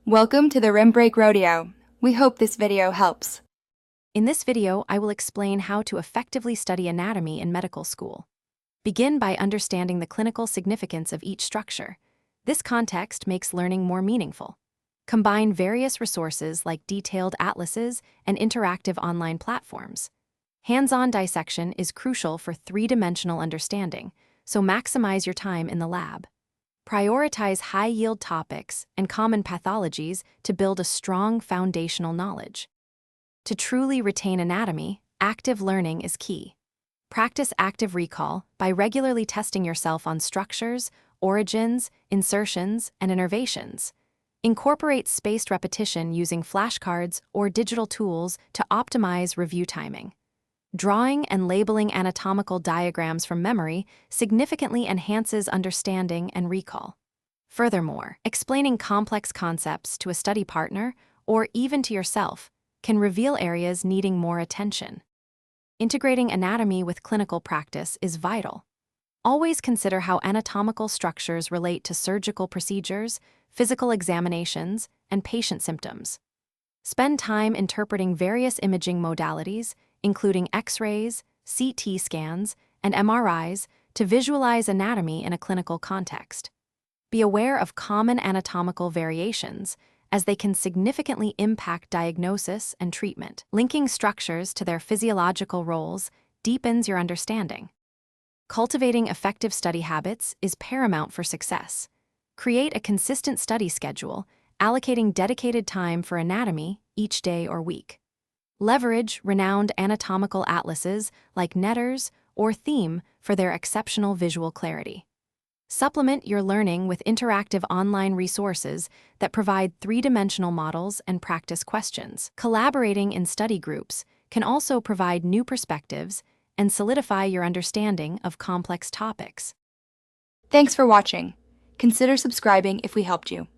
Welcome to the Rim Break Rodeo. We hope this video helps. In this video, I will explain how to effectively study anatomy in medical school. Begin by understanding the clinical significance of each structure. This context makes learning more meaningful. Combine various resources like detailed atlases and interactive online platforms. Hands-on dissection is crucial for three-dimensional understanding, so maximize your time in the lab. Prioritize high-yield topics and common pathologies to build a strong foundational knowledge. To truly retain anatomy, active learning is key. Practice active recall by regularly testing yourself on structures, origins, insertions, and innervations. Incorporate spaced repetition using flashcards or digital tools to optimize review timing. Drawing and labeling anatomical diagrams from memory significantly enhances understanding and recall. Furthermore, explaining complex concepts to a study partner or even to yourself can reveal areas needing more attention. Integrating anatomy with clinical practice is vital. Always consider how anatomical structures relate to surgical procedures, physical examinations, and patient symptoms. Spend time interpreting various imaging modalities, including X-rays, CT scans, and MRIs, to visualize anatomy in a clinical context. Be aware of common anatomical variations, as they can significantly impact diagnosis and treatment. Linking structures to their physiological roles deepens your understanding. Cultivating effective study habits is paramount for success. Create a consistent study schedule, allocating dedicated time for anatomy each day or week. Leverage renowned anatomical atlases like Netter's or Theme for their exceptional visual clarity. Supplement your learning with interactive online resources that provide three-dimensional models and practice questions. Collaborating in study groups can also provide new perspectives and solidify your understanding of complex topics. Thanks for watching. Consider subscribing if we helped you.